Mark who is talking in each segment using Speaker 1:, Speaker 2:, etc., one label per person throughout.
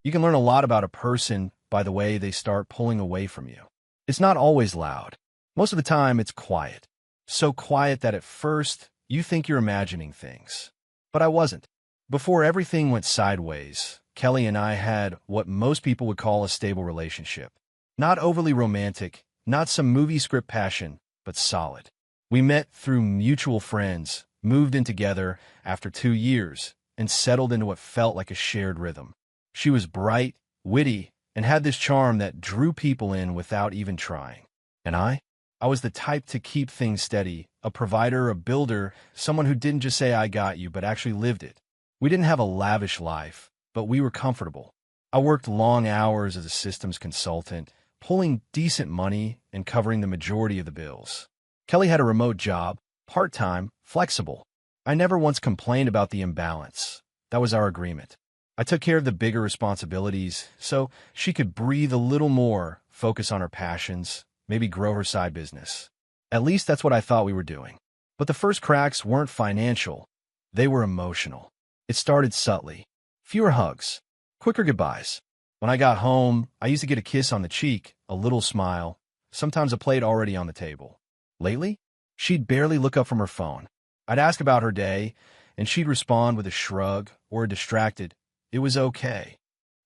Speaker 1: You can learn a lot about a person by the way they start pulling away from you. It's not always loud. Most of the time, it's quiet. So quiet that at first, you think you're imagining things. But I wasn't. Before everything went sideways, Kelly and I had what most people would call a stable relationship. Not overly romantic, not some movie script passion, but solid. We met through mutual friends, moved in together after 2 years, and settled into what felt like a shared rhythm. She was bright, witty, and had this charm that drew people in without even trying. And I was the type to keep things steady, a provider, a builder, someone who didn't just say I got you, but actually lived it. We didn't have a lavish life, but we were comfortable. I worked long hours as a systems consultant, pulling decent money and covering the majority of the bills. Kelly had a remote job, part-time, flexible. I never once complained about the imbalance. That was our agreement. I took care of the bigger responsibilities so she could breathe a little more, focus on her passions, maybe grow her side business. At least that's what I thought we were doing. But the first cracks weren't financial. They were emotional. It started subtly. Fewer hugs, quicker goodbyes. When I got home, I used to get a kiss on the cheek, a little smile, sometimes a plate already on the table. Lately, she'd barely look up from her phone. I'd ask about her day, and she'd respond with a shrug or a distracted, "It was okay."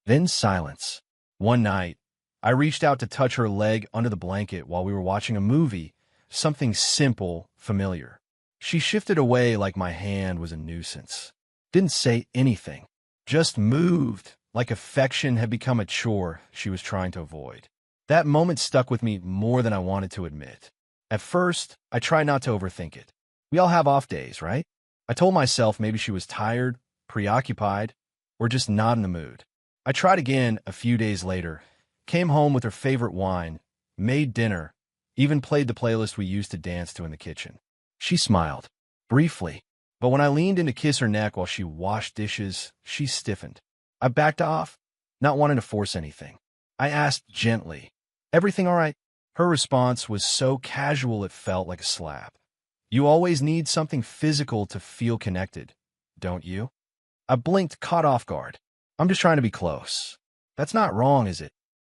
Speaker 1: Then silence. One night, I reached out to touch her leg under the blanket while we were watching a movie, something simple, familiar. She shifted away like my hand was a nuisance. Didn't say anything, just moved, like affection had become a chore she was trying to avoid. That moment stuck with me more than I wanted to admit. At first, I tried not to overthink it. We all have off days, right? I told myself maybe she was tired, preoccupied, or just not in the mood. I tried again a few days later, came home with her favorite wine, made dinner, even played the playlist we used to dance to in the kitchen. She smiled, briefly, but when I leaned in to kiss her neck while she washed dishes, she stiffened. I backed off, not wanting to force anything. I asked gently, "Everything all right?" Her response was so casual it felt like a slap. "You always need something physical to feel connected, don't you?" I blinked, caught off guard. "I'm just trying to be close." "That's not wrong, is it?"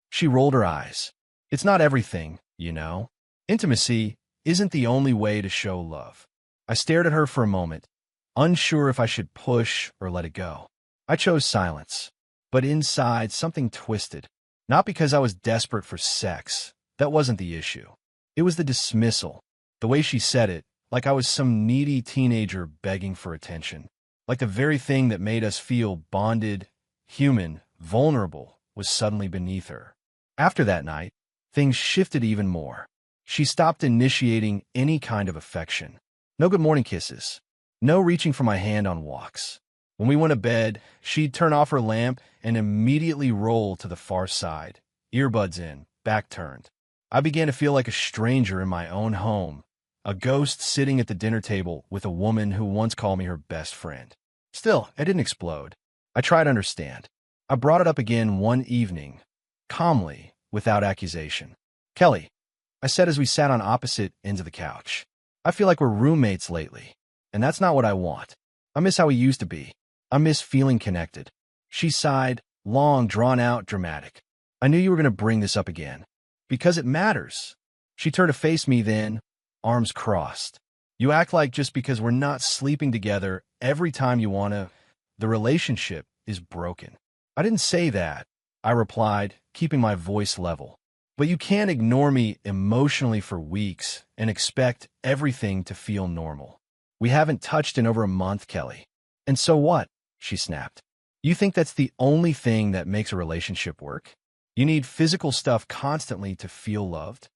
Speaker 1: She rolled her eyes. "It's not everything, you know. Intimacy isn't the only way to show love." I stared at her for a moment, unsure if I should push or let it go. I chose silence, but inside something twisted. Not because I was desperate for sex. That wasn't the issue. It was the dismissal. The way she said it, like I was some needy teenager begging for attention. Like the very thing that made us feel bonded, human, vulnerable, was suddenly beneath her. After that night, things shifted even more. She stopped initiating any kind of affection. No good morning kisses. No reaching for my hand on walks. When we went to bed, she'd turn off her lamp and immediately roll to the far side, earbuds in, back turned. I began to feel like a stranger in my own home, a ghost sitting at the dinner table with a woman who once called me her best friend. Still, I didn't explode. I tried to understand. I brought it up again one evening, calmly, without accusation. "Kelly," I said as we sat on opposite ends of the couch, "I feel like we're roommates lately, and that's not what I want. I miss how we used to be. I miss feeling connected." She sighed, long, drawn-out, dramatic. "I knew you were going to bring this up again. Because it matters." She turned to face me then, arms crossed. "You act like just because we're not sleeping together every time you want to, the relationship is broken." "I didn't say that," I replied, keeping my voice level. "But you can't ignore me emotionally for weeks and expect everything to feel normal. We haven't touched in over a month, Kelly." "And so what?" she snapped. "You think that's the only thing that makes a relationship work? You need physical stuff constantly to feel loved?"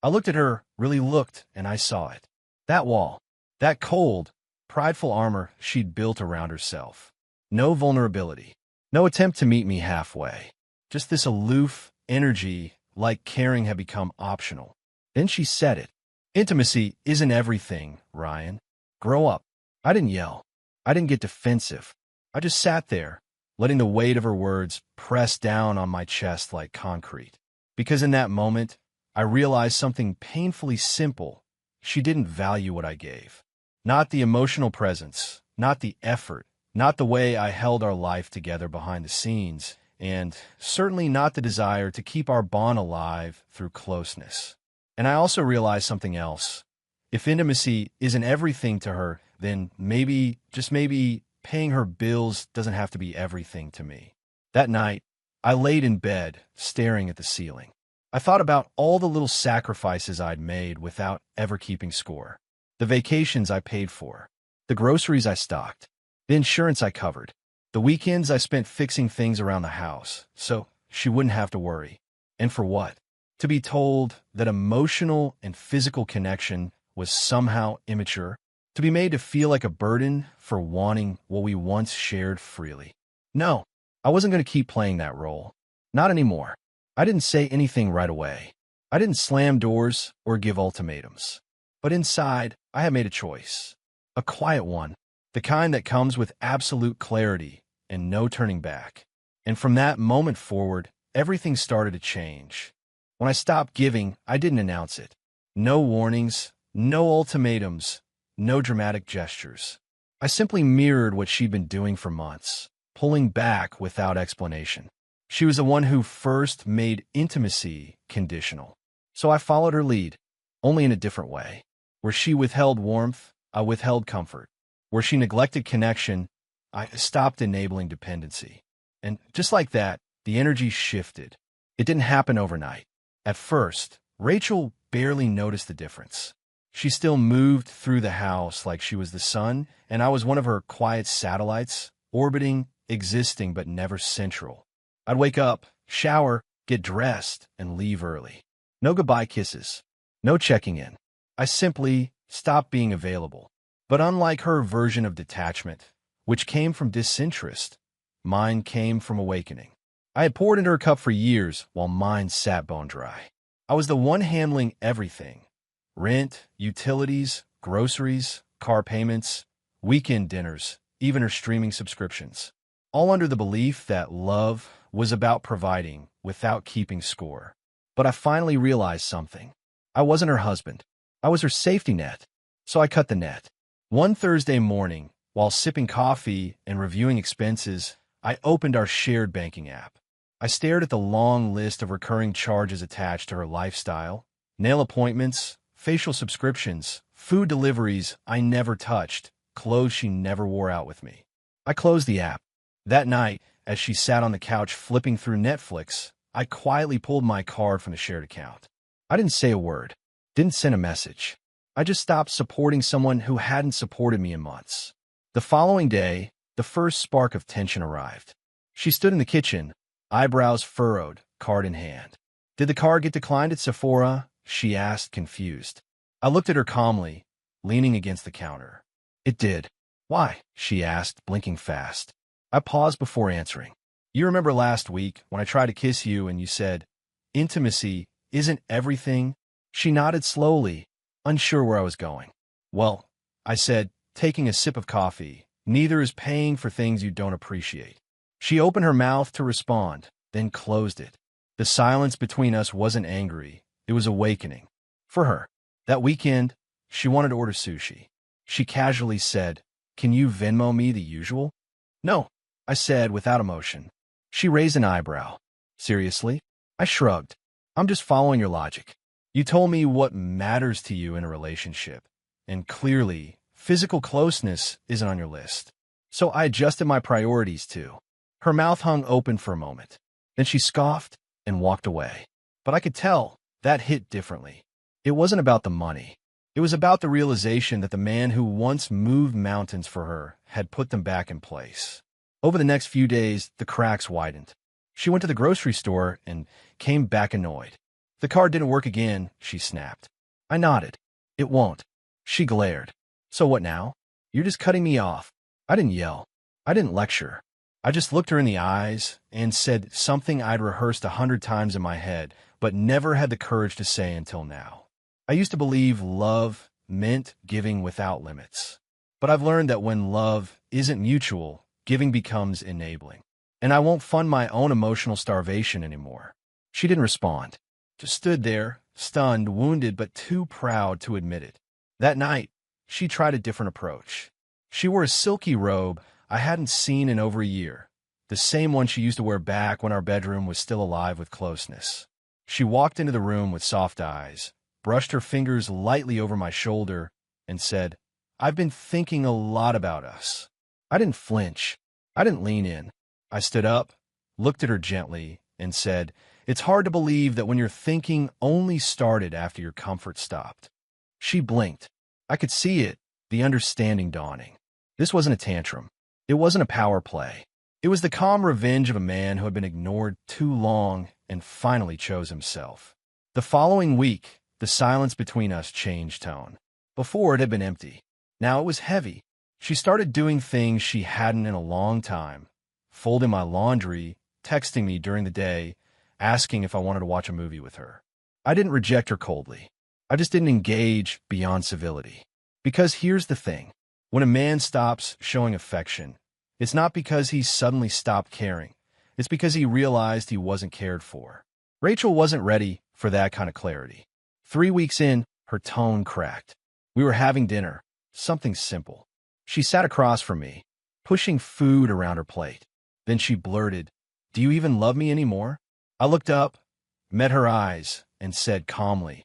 Speaker 1: I looked at her, really looked, and I saw it. That wall, that cold, prideful armor she'd built around herself. No vulnerability, no attempt to meet me halfway. Just this aloof energy, like caring had become optional. Then she said it. "Intimacy isn't everything, Ryan. Grow up." I didn't yell. I didn't get defensive. I just sat there, letting the weight of her words press down on my chest like concrete. Because in that moment, I realized something painfully simple. She didn't value what I gave. Not the emotional presence, not the effort, Not the way I held our life together behind the scenes, and certainly not the desire to keep our bond alive through closeness. And I also realized something else. If intimacy isn't everything to her, then maybe, just maybe, paying her bills doesn't have to be everything to me. That night, I laid in bed, staring at the ceiling. I thought about all the little sacrifices I'd made without ever keeping score. The vacations I paid for, the groceries I stocked, the insurance I covered, the weekends I spent fixing things around the house, so she wouldn't have to worry. And for what? To be told that emotional and physical connection was somehow immature? To be made to feel like a burden for wanting what we once shared freely? No, I wasn't going to keep playing that role. Not anymore. I didn't say anything right away. I didn't slam doors or give ultimatums. But inside, I had made a choice. A quiet one. The kind that comes with absolute clarity and no turning back. And from that moment forward, everything started to change. When I stopped giving, I didn't announce it. No warnings, no ultimatums, no dramatic gestures. I simply mirrored what she'd been doing for months, pulling back without explanation. She was the one who first made intimacy conditional. So I followed her lead, only in a different way. Where she withheld warmth, I withheld comfort. Where she neglected connection, I stopped enabling dependency. And just like that, the energy shifted. It didn't happen overnight. At first, Rachel barely noticed the difference. She still moved through the house like she was the sun, and I was one of her quiet satellites, orbiting, existing, but never central. I'd wake up, shower, get dressed, and leave early. No goodbye kisses. No checking in. I simply stopped being available. But unlike her version of detachment, which came from disinterest, mine came from awakening. I had poured into her cup for years while mine sat bone dry. I was the one handling everything. Rent, utilities, groceries, car payments, weekend dinners, even her streaming subscriptions. All under the belief that love was about providing without keeping score. But I finally realized something. I wasn't her husband. I was her safety net. So I cut the net. One Thursday morning, while sipping coffee and reviewing expenses, I opened our shared banking app. I stared at the long list of recurring charges attached to her lifestyle, nail appointments, facial subscriptions, food deliveries I never touched, clothes she never wore out with me. I closed the app. That night, as she sat on the couch flipping through Netflix, I quietly pulled my card from the shared account. I didn't say a word, didn't send a message. I just stopped supporting someone who hadn't supported me in months. The following day, the first spark of tension arrived. She stood in the kitchen, eyebrows furrowed, card in hand. "Did the card get declined at Sephora?" she asked, confused. I looked at her calmly, leaning against the counter. "It did." "Why?" she asked, blinking fast. I paused before answering. "You remember last week when I tried to kiss you and you said, 'Intimacy isn't everything'?" She nodded slowly, unsure where I was going. "Well," I said, taking a sip of coffee, "neither is paying for things you don't appreciate." She opened her mouth to respond, then closed it. The silence between us wasn't angry. It was awakening. For her. That weekend, she wanted to order sushi. She casually said, "Can you Venmo me the usual?" "No," I said without emotion. She raised an eyebrow. "Seriously?" I shrugged. "I'm just following your logic. You told me what matters to you in a relationship, and clearly, physical closeness isn't on your list. So I adjusted my priorities too." Her mouth hung open for a moment. Then she scoffed and walked away. But I could tell that hit differently. It wasn't about the money. It was about the realization that the man who once moved mountains for her had put them back in place. Over the next few days, the cracks widened. She went to the grocery store and came back annoyed. "The card didn't work again," she snapped. I nodded. "It won't." She glared. "So what now? You're just cutting me off." I didn't yell. I didn't lecture. I just looked her in the eyes and said something I'd rehearsed 100 times in my head, but never had the courage to say until now. I used to believe love meant giving without limits. But I've learned that when love isn't mutual, giving becomes enabling. And I won't fund my own emotional starvation anymore. She didn't respond. Just stood there, stunned, wounded, but too proud to admit it. That night, she tried a different approach. She wore a silky robe, I hadn't seen in over a year, the same one she used to wear back when our bedroom was still alive with closeness. She walked into the room with soft eyes, brushed her fingers lightly over my shoulder, and said, "I've been thinking a lot about us." I didn't flinch. I didn't lean in. I stood up, looked at her gently, and said, "It's hard to believe that when your thinking only started after your comfort stopped." She blinked. I could see it, the understanding dawning. This wasn't a tantrum. It wasn't a power play. It was the calm revenge of a man who had been ignored too long and finally chose himself. The following week, the silence between us changed tone. Before, it had been empty. Now it was heavy. She started doing things she hadn't in a long time, folding my laundry, texting me during the day, asking if I wanted to watch a movie with her. I didn't reject her coldly. I just didn't engage beyond civility. Because here's the thing. When a man stops showing affection, it's not because he suddenly stopped caring. It's because he realized he wasn't cared for. Rachel wasn't ready for that kind of clarity. 3 weeks in, her tone cracked. We were having dinner, something simple. She sat across from me, pushing food around her plate. Then she blurted, "Do you even love me anymore?" I looked up, met her eyes, and said calmly,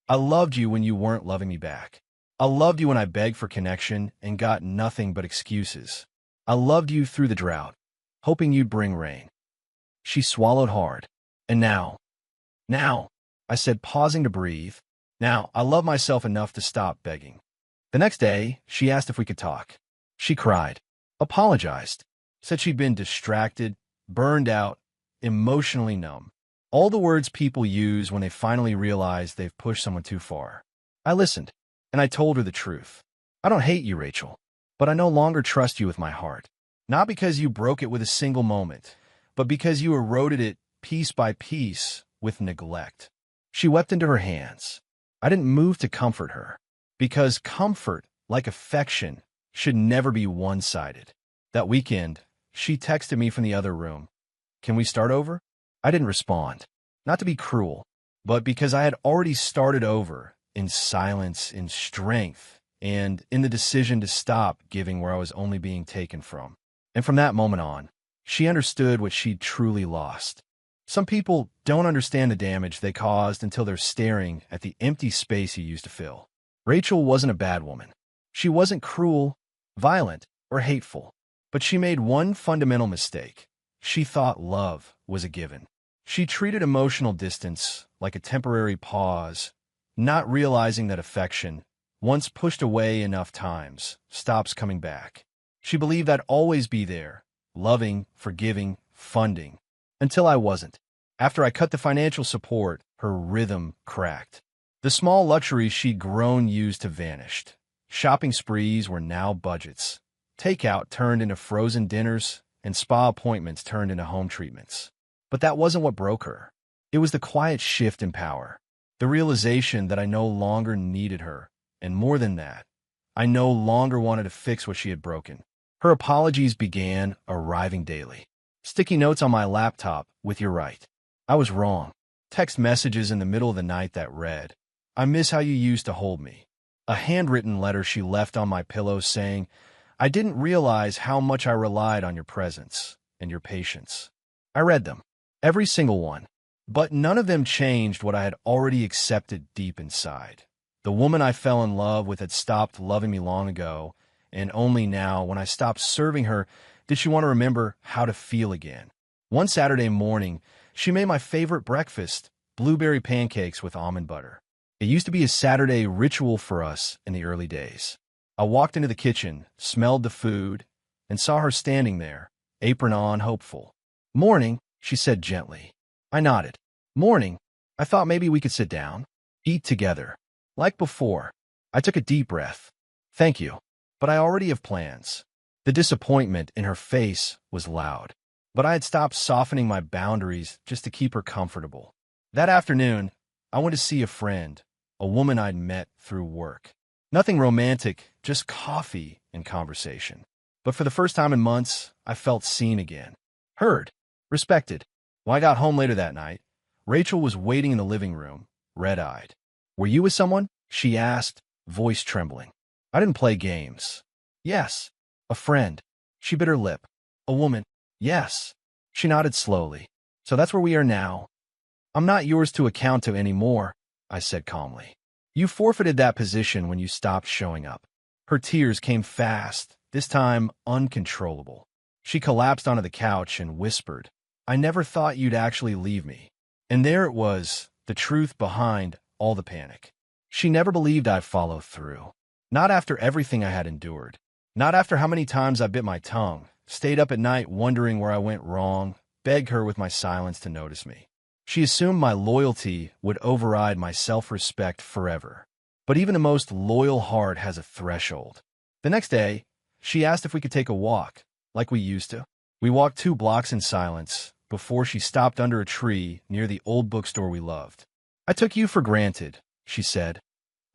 Speaker 1: "I loved you when you weren't loving me back. I loved you when I begged for connection and got nothing but excuses. I loved you through the drought, hoping you'd bring rain." She swallowed hard. "And now, I said, pausing to breathe, "now I love myself enough to stop begging." The next day, she asked if we could talk. She cried, apologized, said she'd been distracted, burned out, emotionally numb. All the words people use when they finally realize they've pushed someone too far. I listened, and I told her the truth. "I don't hate you, Rachel, but I no longer trust you with my heart. Not because you broke it with a single moment, but because you eroded it piece by piece with neglect." She wept into her hands. I didn't move to comfort her, because comfort, like affection, should never be one-sided. That weekend, she texted me from the other room, "Can we start over?" I didn't respond, not to be cruel, but because I had already started over in silence, in strength, and in the decision to stop giving where I was only being taken from. And from that moment on, she understood what she'd truly lost. Some people don't understand the damage they caused until they're staring at the empty space you used to fill. Rachel wasn't a bad woman. She wasn't cruel, violent, or hateful. But she made one fundamental mistake. She thought love was a given. She treated emotional distance like a temporary pause, not realizing that affection, once pushed away enough times, stops coming back. She believed I'd always be there, loving, forgiving, funding, until I wasn't. After I cut the financial support, her rhythm cracked. The small luxuries she'd grown used to vanished. Shopping sprees were now budgets. Takeout turned into frozen dinners, and spa appointments turned into home treatments. But that wasn't what broke her. It was the quiet shift in power, the realization that I no longer needed her, and more than that, I no longer wanted to fix what she had broken. Her apologies began arriving daily. Sticky notes on my laptop with "You're right. I was wrong." Text messages in the middle of the night that read, "I miss how you used to hold me." A handwritten letter she left on my pillow saying, "I didn't realize how much I relied on your presence and your patience." I read them, every single one, but none of them changed what I had already accepted deep inside. The woman I fell in love with had stopped loving me long ago, and only now, when I stopped serving her, did she want to remember how to feel again. One Saturday morning, she made my favorite breakfast, blueberry pancakes with almond butter. It used to be a Saturday ritual for us in the early days. I walked into the kitchen, smelled the food, and saw her standing there, apron on, hopeful. "Morning," she said gently. I nodded. "Morning. I thought maybe we could sit down, eat together." Like before, I took a deep breath. "Thank you, but I already have plans." The disappointment in her face was loud, but I had stopped softening my boundaries just to keep her comfortable. That afternoon, I went to see a friend, a woman I'd met through work. Nothing romantic, just coffee and conversation. But for the first time in months, I felt seen again. Heard. Respected. When I got home later that night, Rachel was waiting in the living room, red-eyed. "Were you with someone?" she asked, voice trembling. I didn't play games. "Yes, a friend." She bit her lip. A woman. Yes. She nodded slowly. So that's where we are now. I'm not yours to account to anymore, I said calmly. You forfeited that position when you stopped showing up. Her tears came fast, this time uncontrollable. She collapsed onto the couch and whispered, I never thought you'd actually leave me. And there it was, the truth behind all the panic. She never believed I'd follow through. Not after everything I had endured. Not after how many times I bit my tongue, stayed up at night wondering where I went wrong, begged her with my silence to notice me. She assumed my loyalty would override my self-respect forever. But even the most loyal heart has a threshold. The next day, she asked if we could take a walk, like we used to. We walked 2 blocks in silence before she stopped under a tree near the old bookstore we loved. I took you for granted, she said,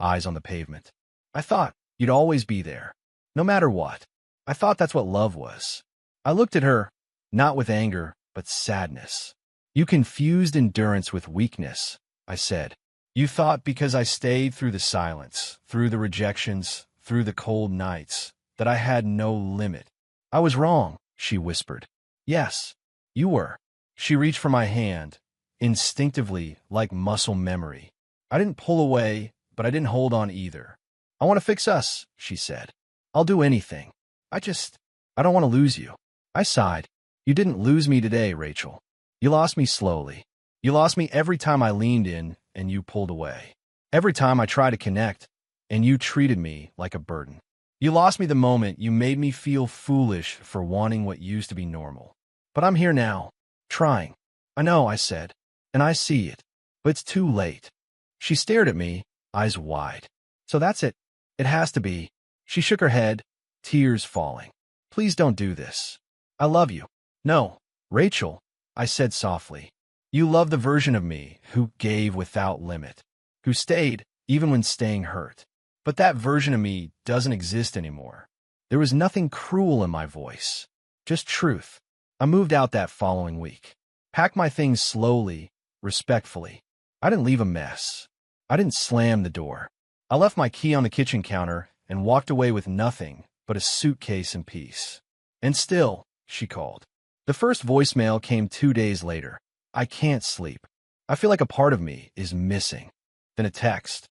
Speaker 1: eyes on the pavement. I thought you'd always be there, no matter what. I thought that's what love was. I looked at her, not with anger, but sadness. You confused endurance with weakness, I said. You thought because I stayed through the silence, through the rejections, through the cold nights, that I had no limit. I was wrong, she whispered. Yes, you were. She reached for my hand, instinctively, like muscle memory. I didn't pull away, but I didn't hold on either. I want to fix us, she said. I'll do anything. I don't want to lose you. I sighed. You didn't lose me today, Rachel. You lost me slowly. You lost me every time I leaned in and you pulled away. Every time I tried to connect and you treated me like a burden. You lost me the moment you made me feel foolish for wanting what used to be normal. But I'm here now, trying. I know, I said, and I see it, but it's too late. She stared at me, eyes wide. So that's it. It has to be. She shook her head, tears falling. Please don't do this. I love you. No, Rachel, I said softly. You love the version of me who gave without limit, who stayed even when staying hurt. But that version of me doesn't exist anymore. There was nothing cruel in my voice, just truth. I moved out that following week, packed my things slowly, respectfully. I didn't leave a mess. I didn't slam the door. I left my key on the kitchen counter and walked away with nothing but a suitcase and peace. And still, she called. The first voicemail came 2 days later. I can't sleep. I feel like a part of me is missing. Then a text.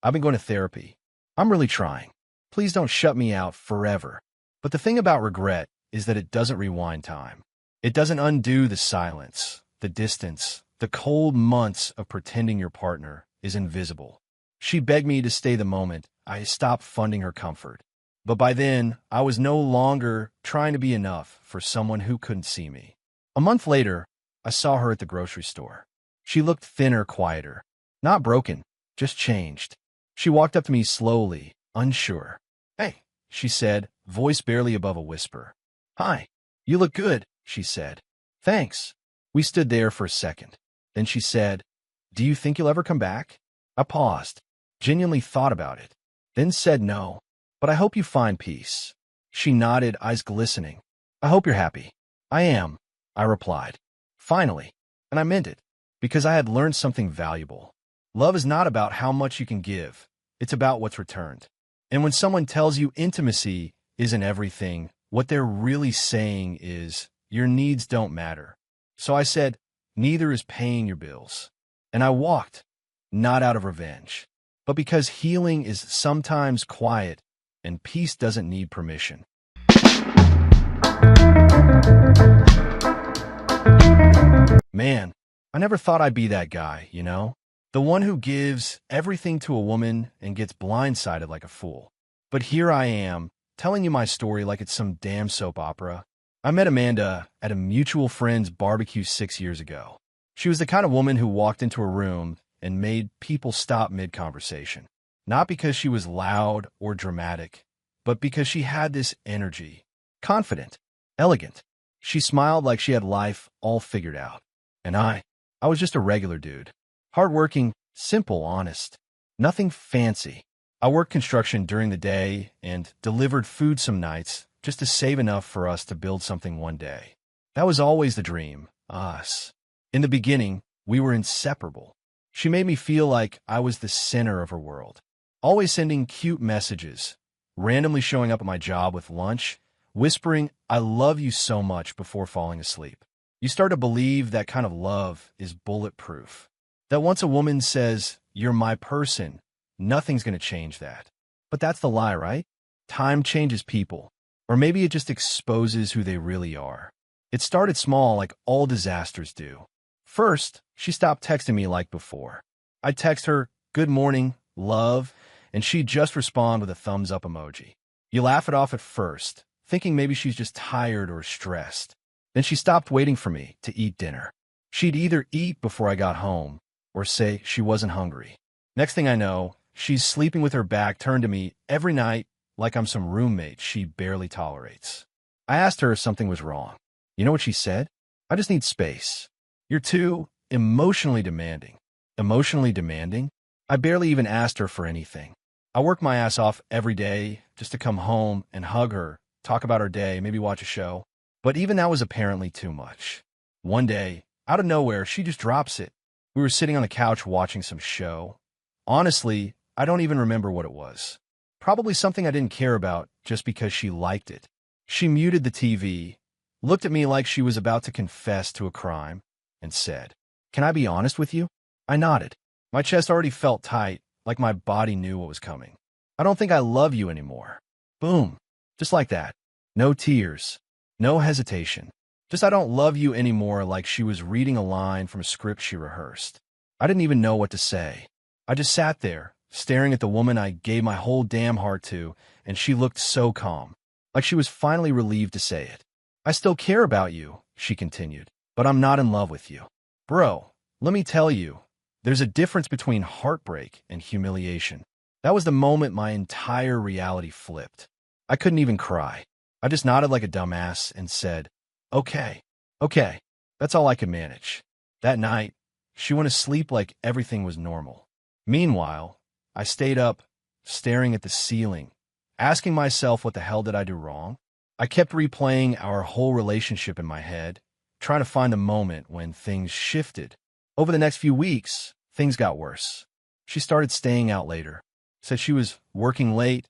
Speaker 1: I've been going to therapy. I'm really trying. Please don't shut me out forever. But the thing about regret is that it doesn't rewind time. It doesn't undo the silence, the distance, the cold months of pretending your partner is invisible. She begged me to stay the moment I stopped funding her comfort. But by then, I was no longer trying to be enough for someone who couldn't see me. A month later, I saw her at the grocery store. She looked thinner, quieter. Not broken, just changed. She walked up to me slowly, unsure. Hey, she said, voice barely above a whisper. Hi, you look good, she said. Thanks. We stood there for a second. Then she said, do you think you'll ever come back? I paused, genuinely thought about it, then said no, but I hope you find peace. She nodded, eyes glistening. I hope you're happy. I am, I replied. Finally, and I meant it, because I had learned something valuable. Love is not about how much you can give. It's about what's returned. And when someone tells you intimacy isn't everything, what they're really saying is your needs don't matter. So I said, neither is paying your bills. And I walked, not out of revenge, but because healing is sometimes quiet and peace doesn't need permission. Man, I never thought I'd be that guy, you know? The one who gives everything to a woman and gets blindsided like a fool. But here I am, telling you my story like it's some damn soap opera. I met Amanda at a mutual friend's barbecue 6 years ago. She was the kind of woman who walked into a room and made people stop mid-conversation. Not because she was loud or dramatic, but because she had this energy. Confident, elegant. She smiled like she had life all figured out. And I was just a regular dude. Hardworking, simple, honest. Nothing fancy. I worked construction during the day and delivered food some nights just to save enough for us to build something one day. That was always the dream, us. In the beginning, we were inseparable. She made me feel like I was the center of her world. Always sending cute messages, randomly showing up at my job with lunch, whispering, "I love you so much" before falling asleep. You start to believe that kind of love is bulletproof. That once a woman says, "You're my person," nothing's going to change that. But that's the lie, right? Time changes people. Or maybe it just exposes who they really are. It started small like all disasters do. First, she stopped texting me like before. I'd text her, "Good morning, love," and she'd just respond with a thumbs up emoji. You laugh it off at first, thinking maybe she's just tired or stressed. Then she stopped waiting for me to eat dinner. She'd either eat before I got home or say she wasn't hungry. Next thing I know, she's sleeping with her back turned to me every night like I'm some roommate she barely tolerates. I asked her if something was wrong. You know what she said? "I just need space." "You're too emotionally demanding." Emotionally demanding? I barely even asked her for anything. I work my ass off every day just to come home and hug her, talk about her day, maybe watch a show. But even that was apparently too much. One day, out of nowhere, she just drops it. We were sitting on the couch watching some show. Honestly, I don't even remember what it was. Probably something I didn't care about just because she liked it. She muted the TV, looked at me like she was about to confess to a crime, and said, "Can I be honest with you?" I nodded. My chest already felt tight, like my body knew what was coming. "I don't think I love you anymore." Boom. Just like that. No tears. No hesitation. Just "I don't love you anymore," like she was reading a line from a script she rehearsed. I didn't even know what to say. I just sat there, staring at the woman I gave my whole damn heart to, and she looked so calm, like she was finally relieved to say it. "I still care about you," she continued, "but I'm not in love with you." Bro, let me tell you, there's a difference between heartbreak and humiliation. That was the moment my entire reality flipped. I couldn't even cry. I just nodded like a dumbass and said, Okay. That's all I could manage. That night, she went to sleep like everything was normal. Meanwhile, I stayed up, staring at the ceiling, asking myself what the hell did I do wrong? I kept replaying our whole relationship in my head, trying to find the moment when things shifted. Over the next few weeks, things got worse. She started staying out later, said she was working late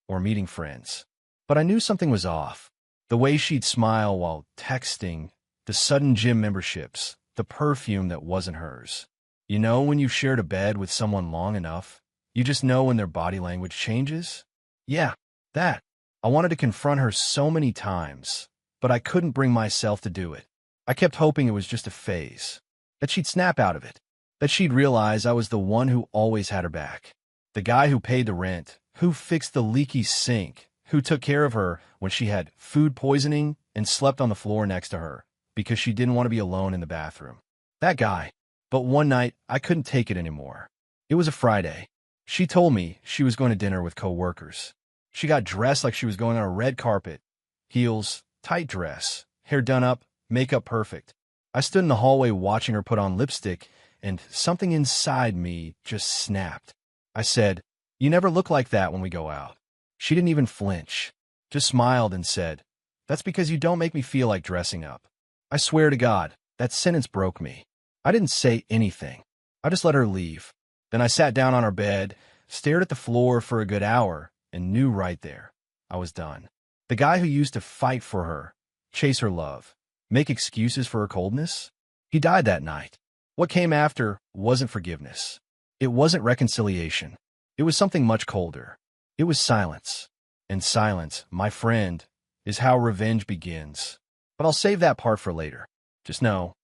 Speaker 1: or meeting friends. But I knew something was off. The way she'd smile while texting, the sudden gym memberships, the perfume that wasn't hers. You know when you've shared a bed with someone long enough, you just know when their body language changes? Yeah, that. I wanted to confront her so many times, but I couldn't bring myself to do it. I kept hoping it was just a phase, that she'd snap out of it, that she'd realize I was the one who always had her back. The guy who paid the rent, who fixed the leaky sink, who took care of her when she had food poisoning and slept on the floor next to her because she didn't want to be alone in the bathroom. That guy. But one night, I couldn't take it anymore. It was a Friday. She told me she was going to dinner with coworkers. She got dressed like she was going on a red carpet. Heels, tight dress, hair done up, makeup perfect. I stood in the hallway watching her put on lipstick, and something inside me just snapped. I said, "You never look like that when we go out." She didn't even flinch, just smiled and said, "That's because you don't make me feel like dressing up." I swear to God, that sentence broke me. I didn't say anything. I just let her leave. Then I sat down on our bed, stared at the floor for a good hour, and knew right there I was done. The guy who used to fight for her, chase her love, make excuses for her coldness, he died that night. What came after wasn't forgiveness. It wasn't reconciliation. It was something much colder. It was silence. And silence, my friend, is how revenge begins. But I'll save that part for later. Just know,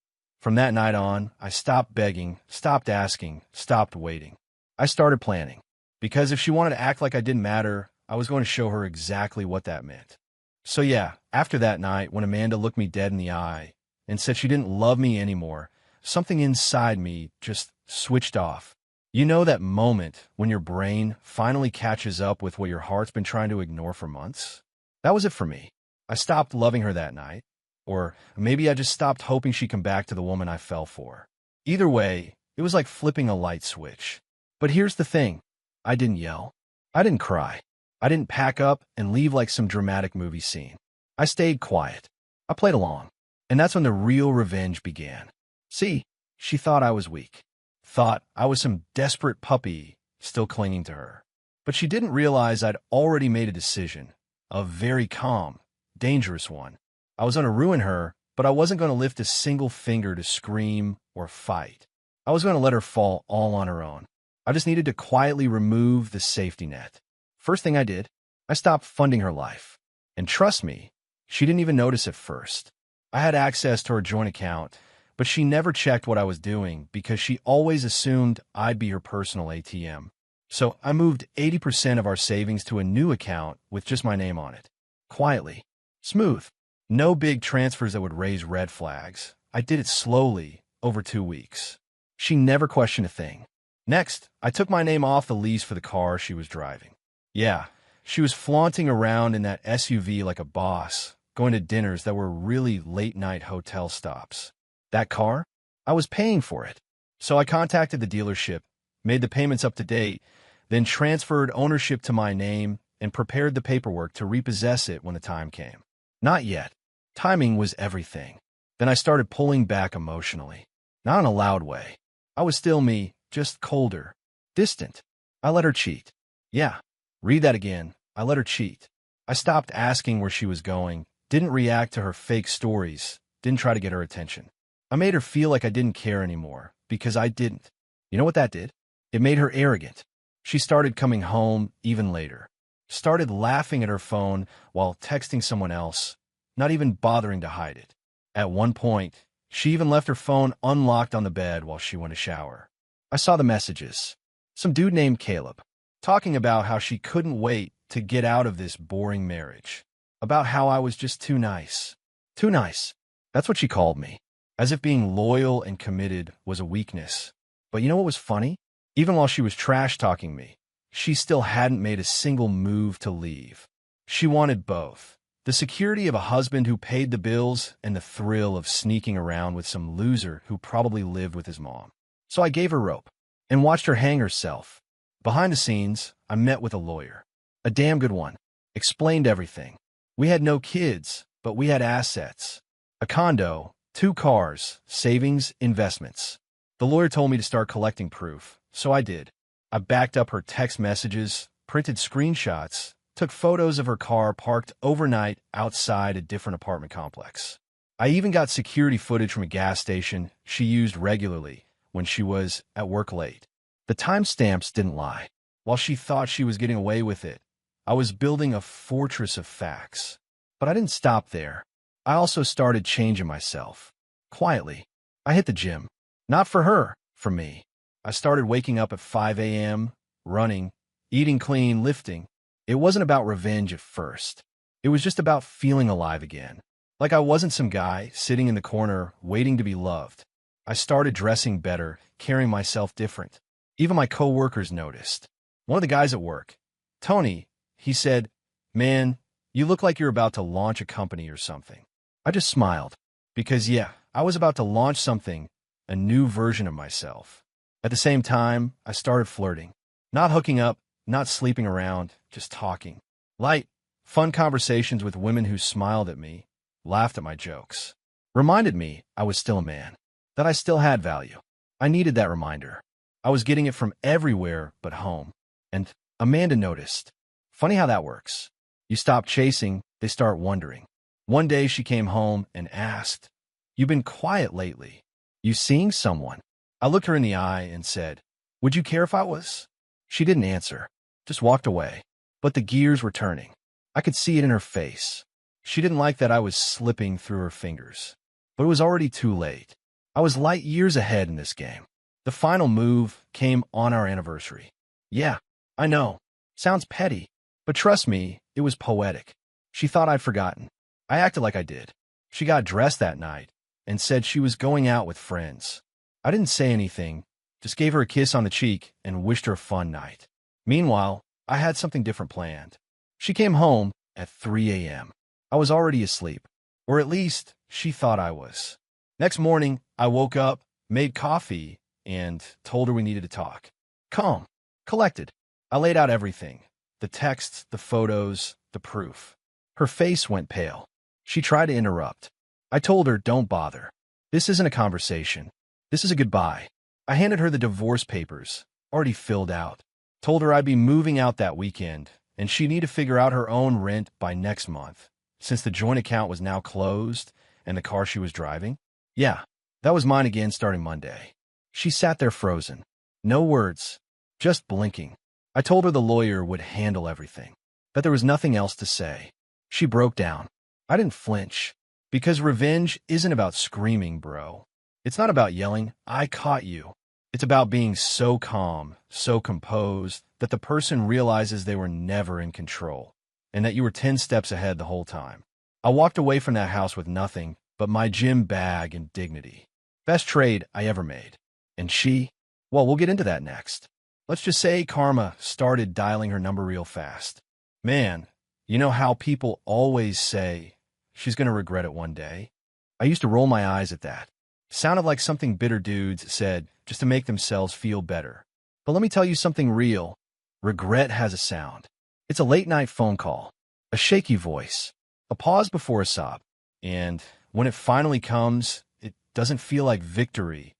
Speaker 1: from that night on, I stopped begging, stopped asking, stopped waiting. I started planning. Because if she wanted to act like I didn't matter, I was going to show her exactly what that meant. So yeah, after that night, when Amanda looked me dead in the eye and said she didn't love me anymore, something inside me just switched off. You know that moment when your brain finally catches up with what your heart's been trying to ignore for months? That was it for me. I stopped loving her that night. Or maybe I just stopped hoping she'd come back to the woman I fell for. Either way, it was like flipping a light switch. But here's the thing. I didn't yell. I didn't cry. I didn't pack up and leave like some dramatic movie scene. I stayed quiet. I played along. And that's when the real revenge began. See, she thought I was weak. Thought I was some desperate puppy still clinging to her. But she didn't realize I'd already made a decision. A very calm, dangerous one. I was going to ruin her, but I wasn't going to lift a single finger to scream or fight. I was going to let her fall all on her own. I just needed to quietly remove the safety net. First thing I did, I stopped funding her life. And trust me, she didn't even notice at first. I had access to her joint account, but she never checked what I was doing because she always assumed I'd be her personal ATM. So I moved 80% of our savings to a new account with just my name on it. Quietly. Smooth. No big transfers that would raise red flags. I did it slowly, over 2 weeks. She never questioned a thing. Next, I took my name off the lease for the car she was driving. Yeah, she was flaunting around in that SUV like a boss, going to dinners that were really late-night hotel stops. That car? I was paying for it. So I contacted the dealership, made the payments up to date, then transferred ownership to my name and prepared the paperwork to repossess it when the time came. Not yet. Timing was everything. Then I started pulling back emotionally. Not in a loud way. I was still me, just colder, distant. I let her cheat. Yeah, read that again. I let her cheat. I stopped asking where she was going, didn't react to her fake stories, didn't try to get her attention. I made her feel like I didn't care anymore, because I didn't. You know what that did? It made her arrogant. She started coming home even later. Started laughing at her phone while texting someone else, not even bothering to hide it. At one point, she even left her phone unlocked on the bed while she went to shower. I saw the messages. Some dude named Caleb, talking about how she couldn't wait to get out of this boring marriage. About how I was just too nice. Too nice. That's what she called me. As if being loyal and committed was a weakness. But you know what was funny? Even while she was trash-talking me, she still hadn't made a single move to leave. She wanted both. The security of a husband who paid the bills and the thrill of sneaking around with some loser who probably lived with his mom. So I gave her rope and watched her hang herself. Behind the scenes, I met with a lawyer. A damn good one. Explained everything. We had no kids, but we had assets. A condo, 2 cars, savings, investments. The lawyer told me to start collecting proof, so I did. I backed up her text messages, printed screenshots, took photos of her car parked overnight outside a different apartment complex. I even got security footage from a gas station she used regularly when she was at work late. The timestamps didn't lie. While she thought she was getting away with it, I was building a fortress of facts. But I didn't stop there. I also started changing myself. Quietly. I hit the gym. Not for her, for me. I started waking up at 5 a.m., running, eating clean, lifting. It wasn't about revenge at first. It was just about feeling alive again. Like I wasn't some guy sitting in the corner waiting to be loved. I started dressing better, carrying myself different. Even my coworkers noticed. One of the guys at work, Tony, he said, "Man, you look like you're about to launch a company or something." I just smiled. Because yeah, I was about to launch something, a new version of myself. At the same time, I started flirting. Not hooking up, not sleeping around, just talking. Light, fun conversations with women who smiled at me, laughed at my jokes. Reminded me I was still a man, that I still had value. I needed that reminder. I was getting it from everywhere but home. And Amanda noticed. Funny how that works. You stop chasing, they start wondering. One day she came home and asked, "You've been quiet lately. You seeing someone?" I looked her in the eye and said, "Would you care if I was?" She didn't answer, just walked away. But the gears were turning. I could see it in her face. She didn't like that I was slipping through her fingers. But it was already too late. I was light years ahead in this game. The final move came on our anniversary. Yeah, I know. Sounds petty. But trust me, it was poetic. She thought I'd forgotten. I acted like I did. She got dressed that night and said she was going out with friends. I didn't say anything, just gave her a kiss on the cheek and wished her a fun night. Meanwhile, I had something different planned. She came home at 3 a.m. I was already asleep, or at least she thought I was. Next morning, I woke up, made coffee, and told her we needed to talk. Calm, collected. I laid out everything. The texts, the photos, the proof. Her face went pale. She tried to interrupt. I told her, "Don't bother. This isn't a conversation. This is a goodbye." I handed her the divorce papers, already filled out. Told her I'd be moving out that weekend, and she'd need to figure out her own rent by next month. since the joint account was now closed and the car she was driving? Yeah, that was mine again starting Monday. She sat there frozen. No words, just blinking. I told her the lawyer would handle everything, that there was nothing else to say. She broke down. I didn't flinch, because revenge isn't about screaming, bro. It's not about yelling, "I caught you." It's about being so calm, so composed, that the person realizes they were never in control, and that you were 10 steps ahead the whole time. I walked away from that house with nothing but my gym bag and dignity. Best trade I ever made. And she? Well, we'll get into that next. Let's just say karma started dialing her number real fast. Man, you know how people always say, she's going to regret it one day? I used to roll my eyes at that. Sounded like something bitter dudes said just to make themselves feel better. But let me tell you something real. Regret has a sound. It's a late-night phone call, a shaky voice, a pause before a sob. And when it finally comes, it doesn't feel like victory.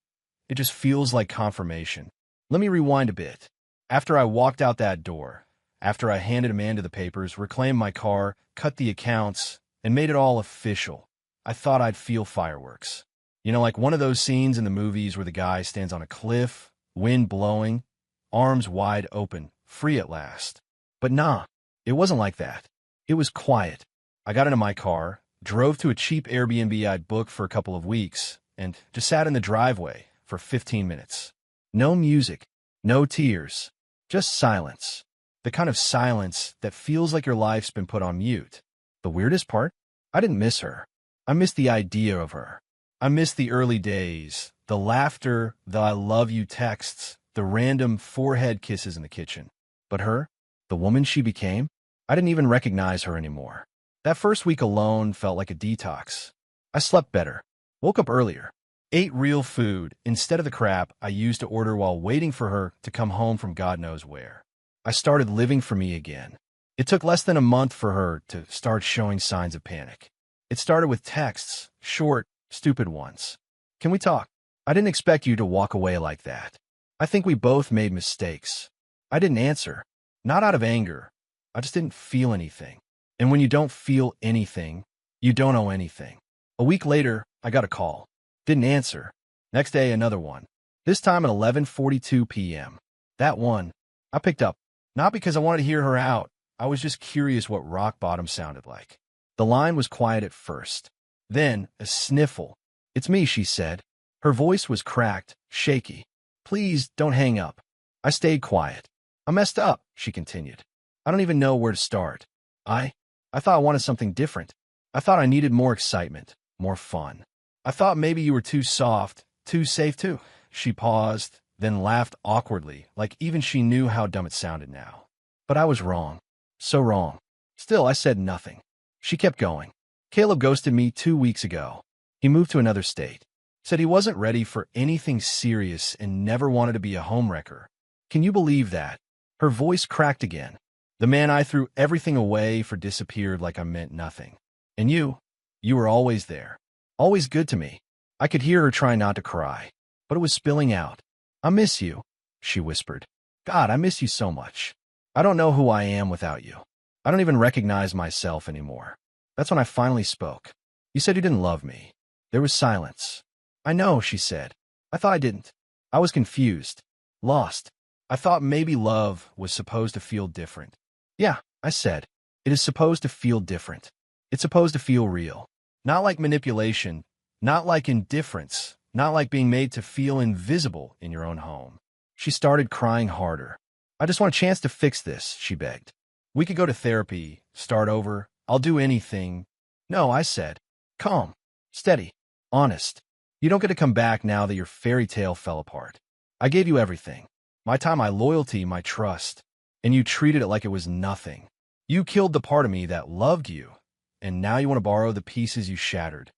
Speaker 1: It just feels like confirmation. Let me rewind a bit. After I walked out that door, after I handed Amanda the papers, reclaimed my car, cut the accounts, and made it all official, I thought I'd feel fireworks. You know, like one of those scenes in the movies where the guy stands on a cliff, wind blowing, arms wide open, free at last. But nah, it wasn't like that. It was quiet. I got into my car, drove to a cheap Airbnb I'd booked for a couple of weeks, and just sat in the driveway for 15 minutes. No music, no tears, just silence. The kind of silence that feels like your life's been put on mute. The weirdest part? I didn't miss her. I missed the idea of her. I missed the early days, the laughter, the I love you texts, the random forehead kisses in the kitchen. But her, the woman she became, I didn't even recognize her anymore. That first week alone felt like a detox. I slept better, woke up earlier, ate real food instead of the crap I used to order while waiting for her to come home from God knows where. I started living for me again. It took less than a month for her to start showing signs of panic. It started with texts, short, stupid ones. Can we talk? I didn't expect you to walk away like that. I think we both made mistakes. I didn't answer. Not out of anger. I just didn't feel anything. And when you don't feel anything, you don't owe anything. A week later, I got a call. Didn't answer. Next day, another one. This time at 11:42 p.m. That one, I picked up. Not because I wanted to hear her out. I was just curious what rock bottom sounded like. The line was quiet at first. Then, a sniffle. "It's me," she said. Her voice was cracked, shaky. "Please, don't hang up." I stayed quiet. "I messed up," she continued. "I don't even know where to start. I thought I wanted something different. I thought I needed more excitement, more fun. I thought maybe you were too soft, too safe too." She paused, then laughed awkwardly, like even she knew how dumb it sounded now. But I was wrong. So wrong. Still, I said nothing. She kept going. "Caleb ghosted me 2 weeks ago. He moved to another state. Said he wasn't ready for anything serious and never wanted to be a homewrecker. Can you believe that?" Her voice cracked again. "The man I threw everything away for disappeared like I meant nothing. And you were always there. Always good to me." I could hear her trying not to cry, but it was spilling out. "I miss you," she whispered. "God, I miss you so much. I don't know who I am without you. I don't even recognize myself anymore." That's when I finally spoke. "You said you didn't love me." There was silence. "I know," she said. "I thought I didn't. I was confused. Lost. I thought maybe love was supposed to feel different." "Yeah," I said. "It is supposed to feel different. It's supposed to feel real. Not like manipulation, not like indifference, not like being made to feel invisible in your own home." She started crying harder. "I just want a chance to fix this," she begged. "We could go to therapy, start over. I'll do anything." "No," I said. "Calm, steady, honest. You don't get to come back now that your fairy tale fell apart. I gave you everything. My time, my loyalty, my trust. And you treated it like it was nothing. You killed the part of me that loved you, and now you want to borrow the pieces you shattered."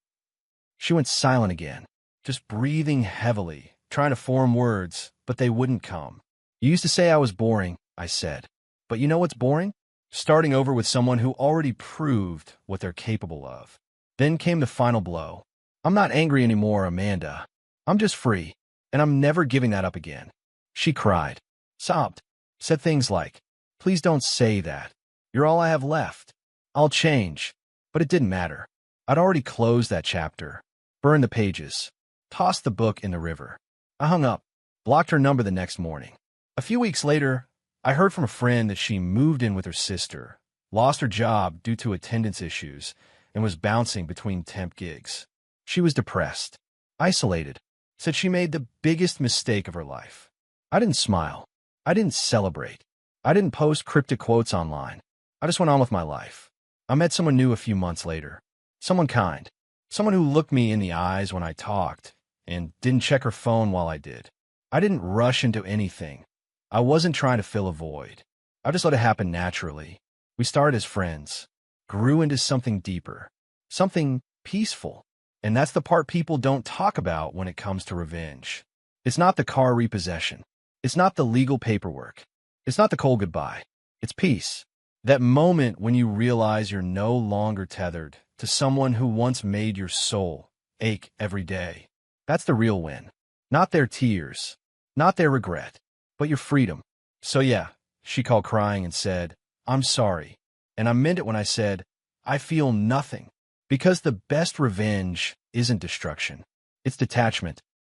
Speaker 1: She went silent again, just breathing heavily, trying to form words, but they wouldn't come. "You used to say I was boring," I said. "But you know what's boring? Starting over with someone who already proved what they're capable of." Then came the final blow. "I'm not angry anymore, Amanda. I'm just free, and I'm never giving that up again." She cried, sobbed, said things like, "Please don't say that. You're all I have left. I'll change." But it didn't matter. I'd already closed that chapter, burned the pages, tossed the book in the river. I hung up, blocked her number the next morning. A few weeks later, I heard from a friend that she moved in with her sister, lost her job due to attendance issues, and was bouncing between temp gigs. She was depressed, isolated, said she made the biggest mistake of her life. I didn't smile. I didn't celebrate. I didn't post cryptic quotes online. I just went on with my life. I met someone new a few months later. Someone kind. Someone who looked me in the eyes when I talked and didn't check her phone while I did. I didn't rush into anything. I wasn't trying to fill a void. I just let it happen naturally. We started as friends, grew into something deeper, something peaceful. And that's the part people don't talk about when it comes to revenge. It's not the car repossession. It's not the legal paperwork. It's not the cold goodbye. It's peace. That moment when you realize you're no longer tethered to someone who once made your soul ache every day. That's the real win. Not their tears, not their regret, but your freedom. So yeah, she called crying and said, "I'm sorry." And I meant it when I said, "I feel nothing." Because the best revenge isn't destruction. It's detachment.